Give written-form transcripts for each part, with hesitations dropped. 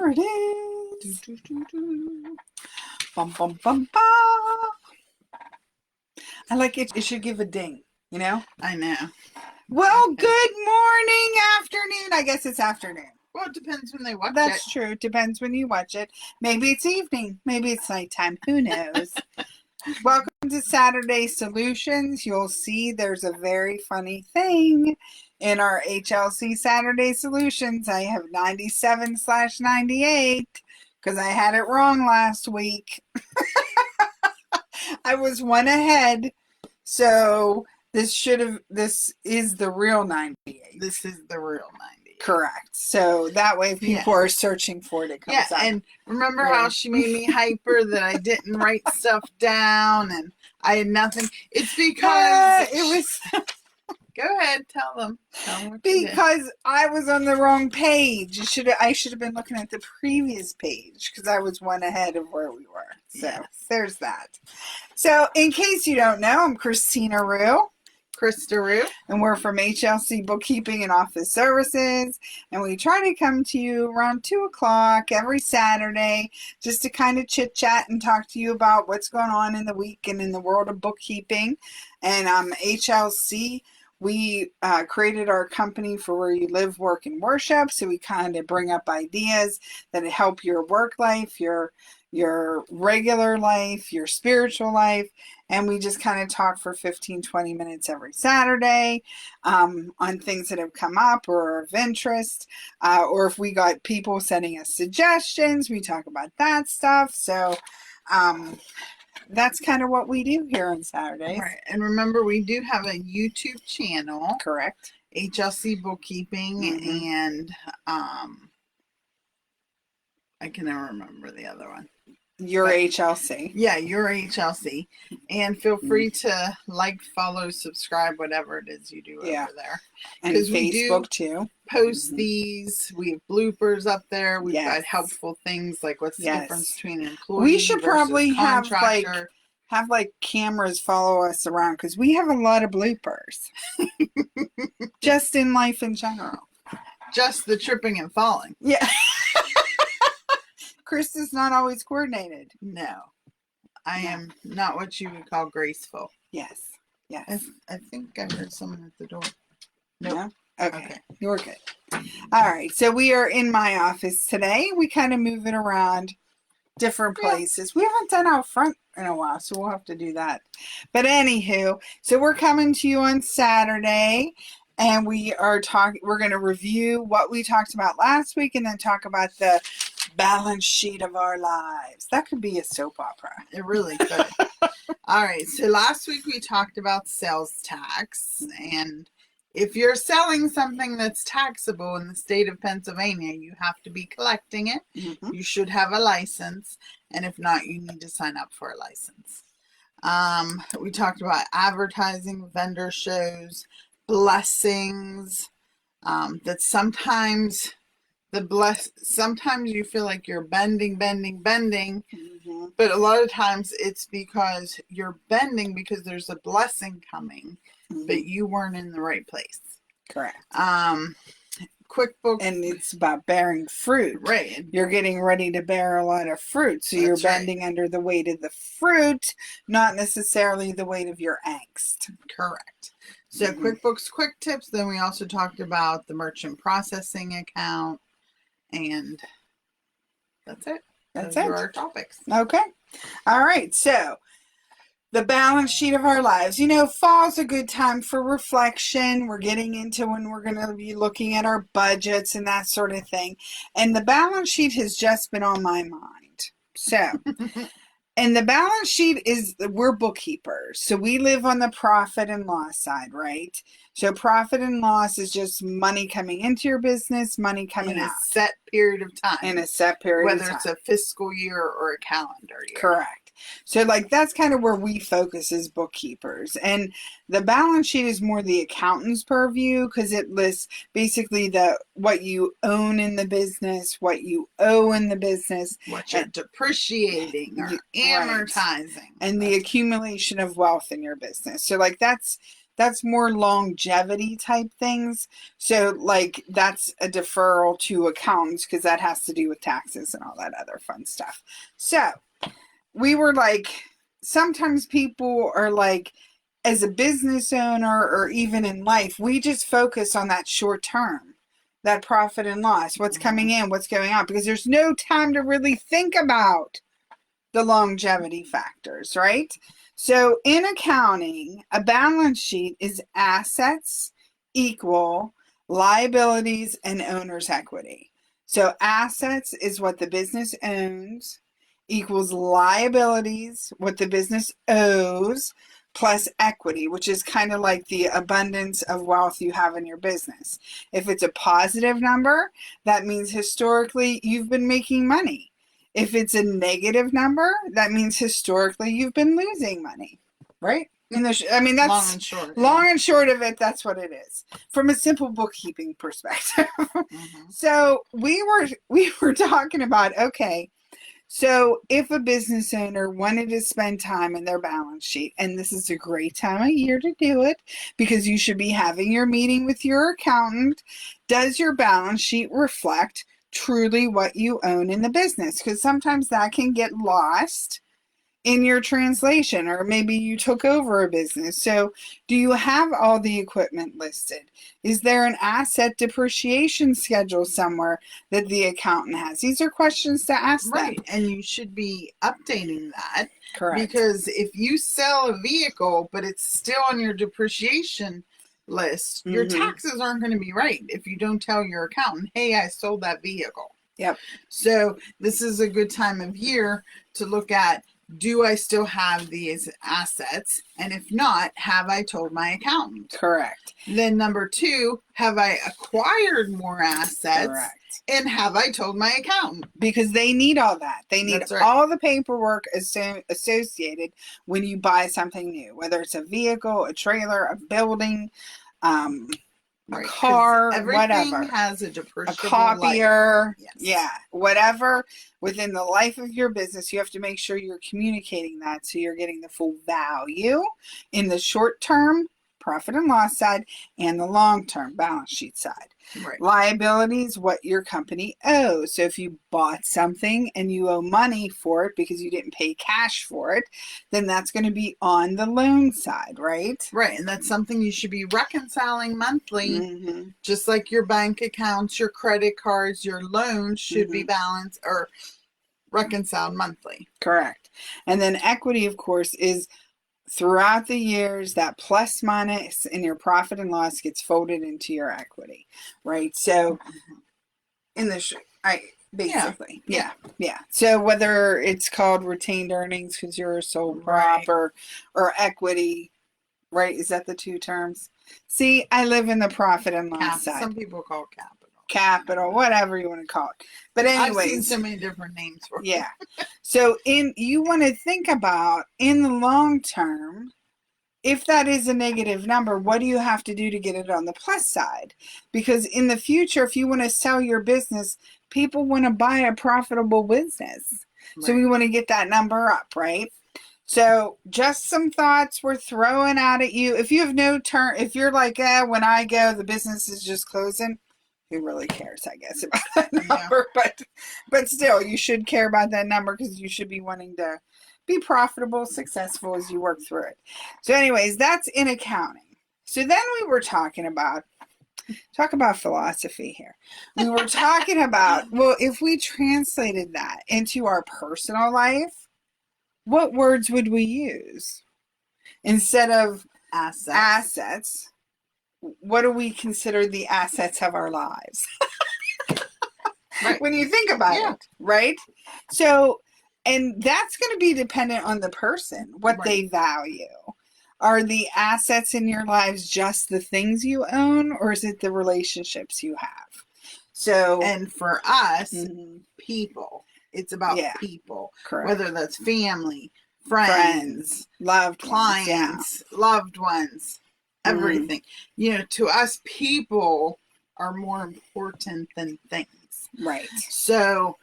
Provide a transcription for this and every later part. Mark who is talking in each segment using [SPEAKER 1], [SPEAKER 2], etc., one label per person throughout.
[SPEAKER 1] There it is. Bum, bum, bum, bum. I like it. It should give a ding, you know?
[SPEAKER 2] I know.
[SPEAKER 1] Well, good morning, afternoon. I guess it's afternoon.
[SPEAKER 2] Well, it depends when they watch it.
[SPEAKER 1] That's true. It depends when you watch it. Maybe it's evening. Maybe it's nighttime. Who knows? Welcome to Saturday Solutions. You'll see there's a very funny thing in our HLC Saturday Solutions. I have 97/98 because I had it wrong last week. I was one ahead. So this is the real 98.
[SPEAKER 2] This is the real 98.
[SPEAKER 1] Correct. So that way people are searching for it, it comes up.
[SPEAKER 2] And remember how she made me hyper that I didn't write stuff down and I had nothing? It's because
[SPEAKER 1] it was...
[SPEAKER 2] Go ahead, tell them what
[SPEAKER 1] because I was on the wrong page. I should have been looking at the previous page because I was one ahead of where we were. So there's that. So in case you don't know, I'm Christina Rue.
[SPEAKER 2] Krista Rue.
[SPEAKER 1] And we're from HLC Bookkeeping and Office Services. And we try to come to you around 2 o'clock every Saturday just to kind of chit chat and talk to you about what's going on in the week and in the world of bookkeeping. And HLC, we created our company for where you live, work, and worship. So we kind of bring up ideas that help your work life, your regular life, your spiritual life, and we just kind of talk for 15-20 minutes every Saturday on things that have come up or are of interest, or if we got people sending us suggestions, we talk about that stuff. So that's kind of what we do here on Saturdays.
[SPEAKER 2] Right. And remember, we do have a YouTube channel.
[SPEAKER 1] Correct.
[SPEAKER 2] HLC Bookkeeping, and I can never remember the other one.
[SPEAKER 1] Your HLC.
[SPEAKER 2] Yeah, your HLC. And feel free to like, follow, subscribe, whatever it is you do over there.
[SPEAKER 1] And Facebook too.
[SPEAKER 2] Post these. We have bloopers up there. We've got helpful things like what's the difference between an employee.
[SPEAKER 1] We should probably have
[SPEAKER 2] have
[SPEAKER 1] cameras follow us around because we have a lot of bloopers. Just in life in general.
[SPEAKER 2] Just the tripping and falling.
[SPEAKER 1] Yeah. Krista's not always coordinated.
[SPEAKER 2] No. I am not what you would call graceful.
[SPEAKER 1] Yes.
[SPEAKER 2] I think I heard someone at the door.
[SPEAKER 1] Nope. No? Okay. You're good. All right. So we are in my office today. We kind of move it around different places. We haven't done out front in a while, so we'll have to do that. But anywho, so we're coming to you on Saturday. And we're going to review what we talked about last week and then talk about the balance sheet of our lives. That could be a soap opera.
[SPEAKER 2] It really could. All right. So last week we talked about sales tax. And if you're selling something that's taxable in the state of Pennsylvania, you have to be collecting it. You should have a license. And if not, you need to sign up for a license. We talked about advertising, vendor shows, blessings, that sometimes you feel like you're bending, but a lot of times it's because you're bending because there's a blessing coming, but you weren't in the right place.
[SPEAKER 1] Correct.
[SPEAKER 2] QuickBooks.
[SPEAKER 1] And it's about bearing fruit.
[SPEAKER 2] Right.
[SPEAKER 1] You're getting ready to bear a lot of fruit. So you're bending under the weight of the fruit, not necessarily the weight of your angst.
[SPEAKER 2] Correct. So QuickBooks QuickTips. Then we also talked about the merchant processing account. And that's it. Those are our topics.
[SPEAKER 1] Okay. All right. So the balance sheet of our lives. You know, fall's a good time for reflection. We're getting into when we're going to be looking at our budgets and that sort of thing. And the balance sheet has just been on my mind. So, and the balance sheet is, we're bookkeepers. So we live on the profit and loss side, right? So profit and loss is just money coming into your business, money coming out.
[SPEAKER 2] In a set period of time.
[SPEAKER 1] In a set period of time.
[SPEAKER 2] Whether it's a fiscal year or a calendar year.
[SPEAKER 1] Correct. So like that's kind of where we focus as bookkeepers. And the balance sheet is more the accountant's purview because it lists basically what you own in the business, what you owe in the business.
[SPEAKER 2] What you're depreciating or amortizing.
[SPEAKER 1] And the accumulation of wealth in your business. So like that's That's more longevity type things. So like that's a deferral to accountants because that has to do with taxes and all that other fun stuff. So we were like, sometimes people are like, as a business owner or even in life, we just focus on that short term, that profit and loss, what's coming in, what's going out, because there's no time to really think about the longevity factors, right? So in accounting, a balance sheet is assets equal liabilities and owner's equity. So assets is what the business owns equals liabilities, what the business owes, plus equity, which is kind of like the abundance of wealth you have in your business. If it's a positive number, that means historically you've been making money. If it's a negative number, that means historically you've been losing money, right? I mean, that's
[SPEAKER 2] long and short.
[SPEAKER 1] Long and short of it, that's what it is from a simple bookkeeping perspective.
[SPEAKER 2] Mm-hmm.
[SPEAKER 1] So we were talking about, okay, so if a business owner wanted to spend time in their balance sheet, and this is a great time of year to do it because you should be having your meeting with your accountant, does your balance sheet reflect truly what you own in the business? Because sometimes that can get lost in your translation, or maybe you took over a business. So do you have all the equipment listed? Is there an asset depreciation schedule somewhere that the accountant has? These are questions to ask
[SPEAKER 2] Right.
[SPEAKER 1] them.
[SPEAKER 2] And you should be updating that.
[SPEAKER 1] Correct.
[SPEAKER 2] Because if you sell a vehicle, but it's still on your depreciation list, your taxes aren't going to be right if you don't tell your accountant, hey, I sold that vehicle.
[SPEAKER 1] Yep.
[SPEAKER 2] So this is a good time of year to look at, do I still have these assets? And if not, have I told my accountant?
[SPEAKER 1] Correct.
[SPEAKER 2] Then number 2, have I acquired more assets?
[SPEAKER 1] Correct.
[SPEAKER 2] And have I told my accountant?
[SPEAKER 1] Because they need all that. They need all the paperwork associated when you buy something new, whether it's a vehicle, a trailer, a building, a car, whatever.
[SPEAKER 2] Everything has a depreciable
[SPEAKER 1] a copier.
[SPEAKER 2] Yes.
[SPEAKER 1] Yeah, whatever. Within the life of your business, you have to make sure you're communicating that so you're getting the full value in the short term profit and loss side and the long term balance sheet side.
[SPEAKER 2] Right.
[SPEAKER 1] Liabilities, what your company owes. So if you bought something and you owe money for it because you didn't pay cash for it, then that's going to be on the loan side, right?
[SPEAKER 2] Right. And that's something you should be reconciling monthly, just like your bank accounts, your credit cards, your loans should be balanced or reconciled monthly.
[SPEAKER 1] Correct. And then equity, of course, is throughout the years, that plus minus in your profit and loss gets folded into your equity, right? So in the basically, yeah. So whether it's called retained earnings because you're a sole prop, or equity, right? Is that the two terms? See, I live in the profit and loss side.
[SPEAKER 2] Some people call it
[SPEAKER 1] capital, whatever you want to call it. But anyways,
[SPEAKER 2] I've seen so many different names for it.
[SPEAKER 1] Yeah. So you want to think about in the long term, if that is a negative number, what do you have to do to get it on the plus side? Because in the future, if you want to sell your business, people want to buy a profitable business. Right. So we want to get that number up, right? So just some thoughts we're throwing out at you. If you have no turn, if you're like, when I go, the business is just closing. Who really cares, I guess, about that number? Yeah. But still, you should care about that number because you should be wanting to be profitable, successful as you work through it. So anyways, that's in accounting. So then we were talking about philosophy here. We were talking about, well, if we translated that into our personal life, what words would we use? Instead of assets, what do we consider the assets of our lives? Right. When you think about it, right? So, and that's going to be dependent on the person, what they value. Are the assets in your lives just the things you own, or is it the relationships you have? So,
[SPEAKER 2] and for us, people, it's about people.
[SPEAKER 1] Correct.
[SPEAKER 2] Whether that's family, friends,
[SPEAKER 1] loved
[SPEAKER 2] clients, loved ones. Everything. To us, people are more important than things.
[SPEAKER 1] Right.
[SPEAKER 2] So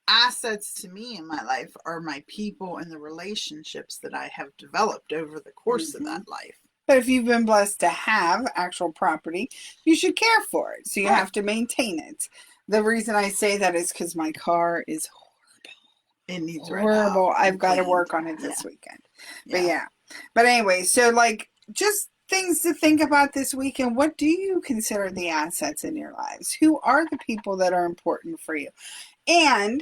[SPEAKER 2] assets to me in my life are my people and the relationships that I have developed over the course of that life.
[SPEAKER 1] But if you've been blessed to have actual property, you should care for it. So you
[SPEAKER 2] Right.
[SPEAKER 1] have to maintain it. The reason I say that is because my car is
[SPEAKER 2] It needs
[SPEAKER 1] horrible.
[SPEAKER 2] right
[SPEAKER 1] I've got to
[SPEAKER 2] cleaned.
[SPEAKER 1] work on it this
[SPEAKER 2] Yeah.
[SPEAKER 1] weekend. But But anyway, so like just things to think about this weekend. What do you consider the assets in your lives? Who are the people that are important for you? And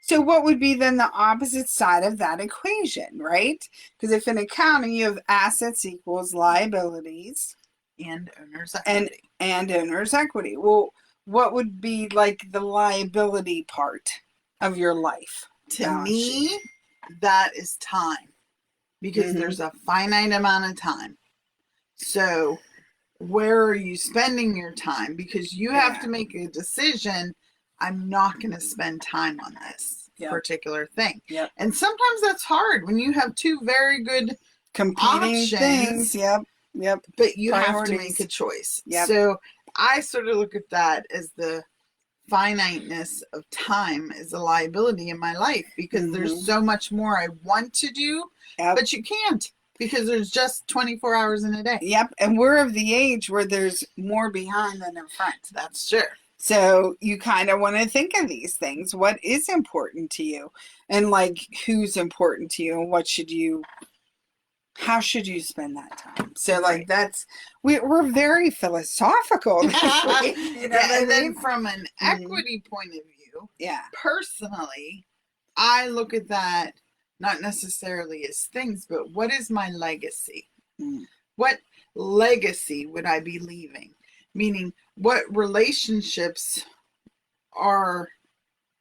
[SPEAKER 1] so what would be then the opposite side of that equation, right? Because if in accounting you have assets equals liabilities
[SPEAKER 2] And owner's equity.
[SPEAKER 1] and owner's equity. Well, what would be like the liability part of your life?
[SPEAKER 2] To
[SPEAKER 1] balance
[SPEAKER 2] me,
[SPEAKER 1] sheet?
[SPEAKER 2] that is time. Because
[SPEAKER 1] Mhm.
[SPEAKER 2] there's a finite amount of time. So where are you spending your time? Because you have
[SPEAKER 1] Yeah.
[SPEAKER 2] to make a decision. I'm not going to spend time on this
[SPEAKER 1] Yep.
[SPEAKER 2] particular thing.
[SPEAKER 1] Yep.
[SPEAKER 2] And sometimes that's hard when you have two very good
[SPEAKER 1] Competing
[SPEAKER 2] options,
[SPEAKER 1] things. Yep. Yep.
[SPEAKER 2] but you have to
[SPEAKER 1] Priorities.
[SPEAKER 2] make a choice.
[SPEAKER 1] Yep.
[SPEAKER 2] So I sort of look at that as the finiteness of time is a liability in my life because there's so much more I want to do,
[SPEAKER 1] Yep.
[SPEAKER 2] but you can't because there's just 24 hours in a day.
[SPEAKER 1] Yep. And we're of the age where there's more behind than in front.
[SPEAKER 2] That's true.
[SPEAKER 1] So you kind of want to think of these things. What is important to you? And like who's important to you and how should you spend that time? So like
[SPEAKER 2] Right.
[SPEAKER 1] that's we're very philosophical this week, you know what I
[SPEAKER 2] And then
[SPEAKER 1] mean?
[SPEAKER 2] from an equity point of view,
[SPEAKER 1] Yeah.
[SPEAKER 2] personally, I look at that not necessarily as things, but what is my legacy?
[SPEAKER 1] Mm.
[SPEAKER 2] What legacy would I be leaving? Meaning, what relationships are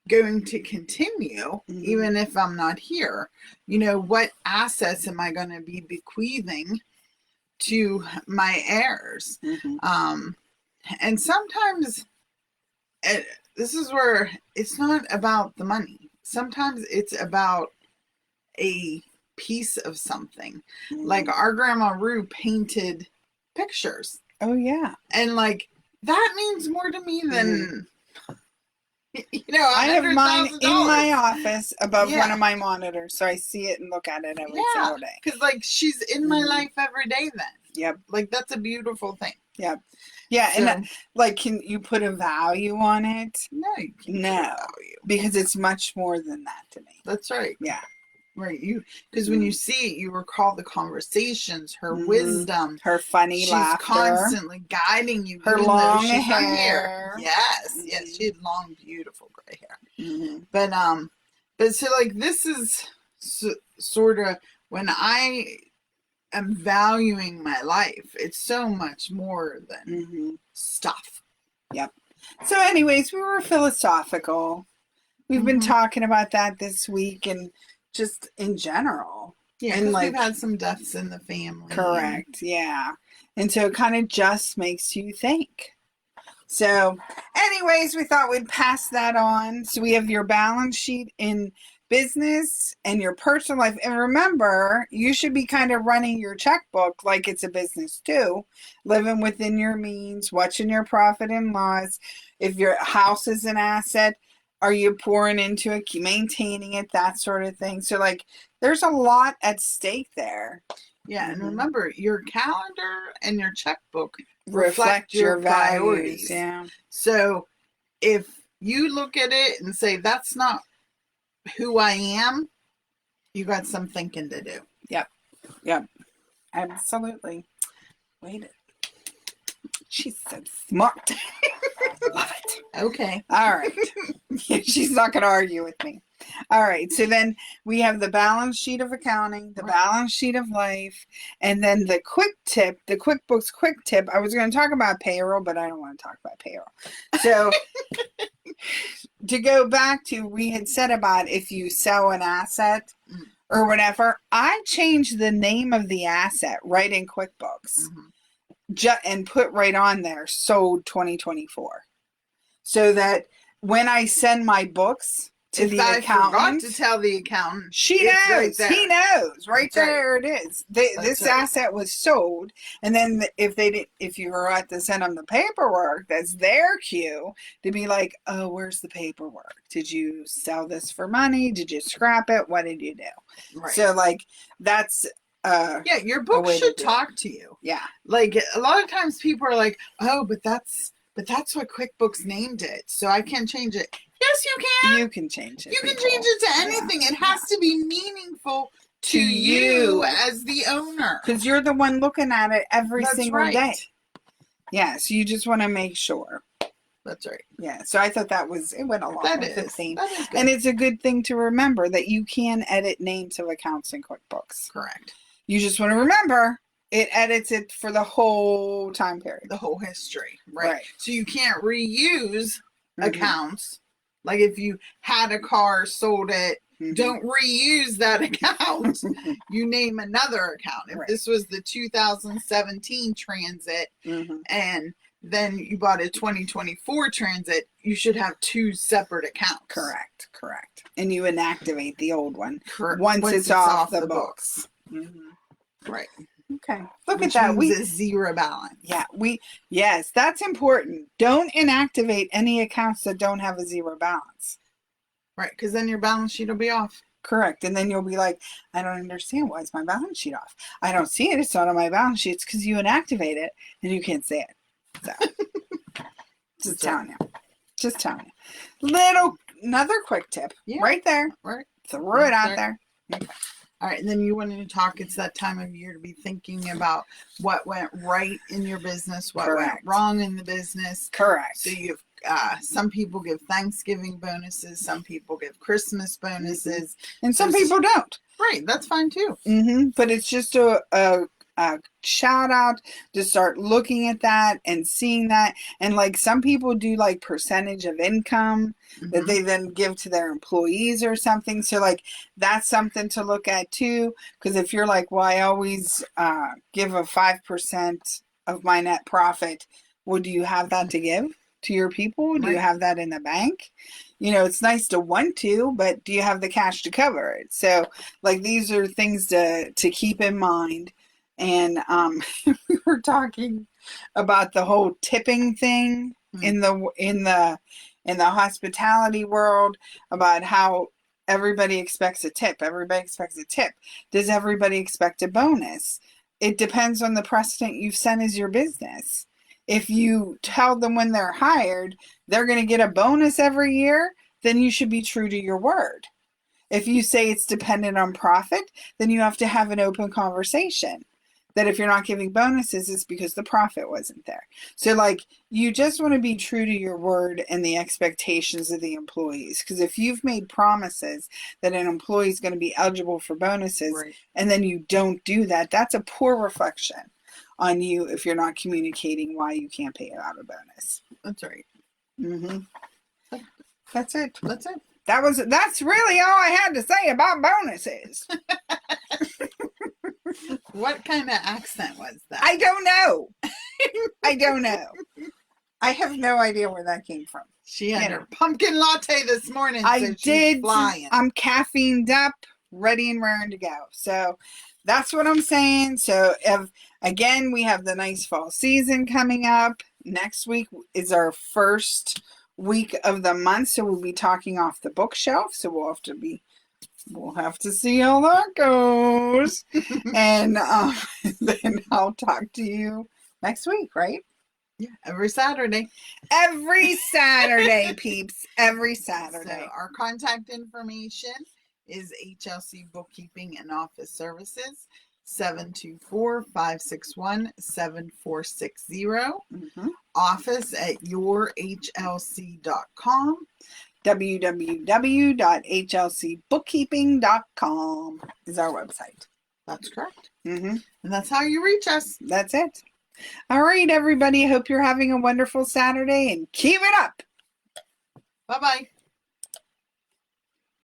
[SPEAKER 2] going to continue even if I'm not here? You know, what assets am I going to be bequeathing to my heirs? And sometimes this is where it's not about the money. Sometimes it's about a piece of something. Like our grandma Rue painted pictures.
[SPEAKER 1] Oh yeah.
[SPEAKER 2] And like that means more to me than you know,
[SPEAKER 1] I have mine
[SPEAKER 2] $100,000.
[SPEAKER 1] in my office above
[SPEAKER 2] Yeah.
[SPEAKER 1] one of my monitors, so I see it and look at it every single day.
[SPEAKER 2] Because like she's in my life every day then.
[SPEAKER 1] Yep.
[SPEAKER 2] Like that's a beautiful thing.
[SPEAKER 1] Yep. Yeah,
[SPEAKER 2] So,
[SPEAKER 1] and like can you put a value on it?
[SPEAKER 2] no, you can't put a
[SPEAKER 1] No.
[SPEAKER 2] value.
[SPEAKER 1] Because it's much more than that to me.
[SPEAKER 2] That's right.
[SPEAKER 1] Yeah.
[SPEAKER 2] Right. Because when you see it, you recall the conversations, her wisdom,
[SPEAKER 1] her funny
[SPEAKER 2] she's
[SPEAKER 1] laughter,
[SPEAKER 2] constantly guiding you.
[SPEAKER 1] her
[SPEAKER 2] even though
[SPEAKER 1] long
[SPEAKER 2] she's not
[SPEAKER 1] hair.
[SPEAKER 2] here. Yes, yes, she had long, beautiful gray hair. But so like this is sort of when I am valuing my life. It's so much more than stuff.
[SPEAKER 1] Yep. So, anyways, we were philosophical. We've been talking about that this week and just in general.
[SPEAKER 2] Yeah,
[SPEAKER 1] and
[SPEAKER 2] because
[SPEAKER 1] like,
[SPEAKER 2] we've had some deaths in the family.
[SPEAKER 1] Correct. Yeah. And so it kind of just makes you think. So, anyways, we thought we'd pass that on. So we have your balance sheet in business and your personal life. And remember, you should be kind of running your checkbook like it's a business too, living within your means, watching your profit and loss. If your house is an asset, are you pouring into it, maintaining it, that sort of thing. So like there's a lot at stake there.
[SPEAKER 2] Yeah, and remember, your calendar and your checkbook
[SPEAKER 1] reflect your
[SPEAKER 2] priorities.
[SPEAKER 1] Values, yeah.
[SPEAKER 2] So if you look at it and say, that's not who I am, you got some thinking to do.
[SPEAKER 1] Yep. Yep. Absolutely. Wait. She's so smart. Love it.
[SPEAKER 2] Okay.
[SPEAKER 1] All right. She's not going to argue with me. All right. So then we have the balance sheet of accounting, the balance sheet of life, and then the quick tip, the QuickBooks quick tip. I was going to talk about payroll, but I don't want to talk about payroll. So to go back to, we had said about if you sell an asset or whatever, I changed the name of the asset right in QuickBooks and put right on there, sold 2024. So that when I send my books to the accountant,
[SPEAKER 2] forgot to tell the accountant,
[SPEAKER 1] she knows.
[SPEAKER 2] Right,
[SPEAKER 1] he knows. Right
[SPEAKER 2] That's
[SPEAKER 1] there it is. This asset was sold, and then if you forgot to send them the paperwork, that's their cue to be like, "Oh, where's the paperwork? Did you sell this for money? Did you scrap it? What did you do?"
[SPEAKER 2] Right.
[SPEAKER 1] So like that's
[SPEAKER 2] Yeah, your book
[SPEAKER 1] way to
[SPEAKER 2] should
[SPEAKER 1] do it.
[SPEAKER 2] talk to you.
[SPEAKER 1] Yeah.
[SPEAKER 2] Like a lot of times people are like, "Oh, but that's what QuickBooks named it, so I can't change it." Yes, you can.
[SPEAKER 1] You can change it.
[SPEAKER 2] You can
[SPEAKER 1] people.
[SPEAKER 2] change it to anything. It has to be meaningful to you as the owner.
[SPEAKER 1] Because you're the one looking at it every
[SPEAKER 2] That's
[SPEAKER 1] single
[SPEAKER 2] right.
[SPEAKER 1] day. Yeah, so you just want to make sure.
[SPEAKER 2] That's right.
[SPEAKER 1] Yeah, so I thought it went along with the theme.
[SPEAKER 2] That is good.
[SPEAKER 1] And it's a good thing to remember that you can edit names of accounts in QuickBooks.
[SPEAKER 2] Correct.
[SPEAKER 1] You just want to remember it edits it for the whole time period.
[SPEAKER 2] The whole history. Right. So you can't reuse accounts. Like if you had a car, sold it, don't reuse that account. You name another account. If this was the 2017 Transit and then you bought a 2024 Transit, you should have 2 separate accounts.
[SPEAKER 1] Correct. And you inactivate the old one
[SPEAKER 2] once
[SPEAKER 1] it's off the books.
[SPEAKER 2] Right.
[SPEAKER 1] Okay. Look at that.
[SPEAKER 2] We zero balance.
[SPEAKER 1] Yeah. Yes, that's important. Don't inactivate any accounts that don't have a zero balance.
[SPEAKER 2] Right, because then your balance sheet will be off.
[SPEAKER 1] Correct. And then you'll be like, I don't understand. Why is my balance sheet off? I don't see it. It's not on my balance sheet. It's because you inactivate it and you can't see it. So, just telling you. Another quick tip. Yeah. Right there.
[SPEAKER 2] Right.
[SPEAKER 1] Throw it out there.
[SPEAKER 2] Okay. All right. And then you wanted to talk. It's that time of year to be thinking about what went right in your business, what went wrong in the business.
[SPEAKER 1] Correct.
[SPEAKER 2] So you've some people give Thanksgiving bonuses, some people give Christmas bonuses,
[SPEAKER 1] and some people don't.
[SPEAKER 2] Right, that's fine too.
[SPEAKER 1] But it's just a shout out to start looking at that and seeing that. And like some people do like percentage of income that they then give to their employees or something. So like that's something to look at too. Because if you're like, well, I always give a 5% of my net profit, well, do you have that to give to your people? Do you have that in the bank? You know, it's nice to want to, but do you have the cash to cover it? So like these are things to keep in mind. And we were talking about the whole tipping thing in the hospitality world, about how everybody expects a tip. Everybody expects a tip. Does everybody expect a bonus? It depends on the precedent you've set as your business. If you tell them when they're hired, they're going to get a bonus every year, then you should be true to your word. If you say it's dependent on profit, then you have to have an open conversation. That if you're not giving bonuses, it's because the profit wasn't there. So like you just want to be true to your word and the expectations of the employees. Because if you've made promises that an employee is going to be eligible for bonuses and then you don't do that, that's a poor reflection on you if you're not communicating why you can't pay out a bonus.
[SPEAKER 2] That's right.
[SPEAKER 1] That's it.
[SPEAKER 2] That's it.
[SPEAKER 1] That's really all I had to say about bonuses.
[SPEAKER 2] What kind of accent was that?
[SPEAKER 1] I don't know. I have no idea where that came from.
[SPEAKER 2] She had her pumpkin latte this morning.
[SPEAKER 1] I did. I'm caffeined up, ready and raring to go. So that's what I'm saying. So again, we have the nice fall season coming up. Next week is our first week of the month. So we'll be talking off the bookshelf. So we'll have to see how that goes. And then I'll talk to you next week, right?
[SPEAKER 2] Yeah, every Saturday.
[SPEAKER 1] Every Saturday, peeps. Every Saturday.
[SPEAKER 2] So our contact information is HLC Bookkeeping and Office Services, 724-561-7460. Office at yourhlc.com. www.hlcbookkeeping.com is our website. That's correct. And that's how you reach us.
[SPEAKER 1] That's it. All right, everybody. I hope you're having a wonderful Saturday and keep it up.
[SPEAKER 2] Bye-bye.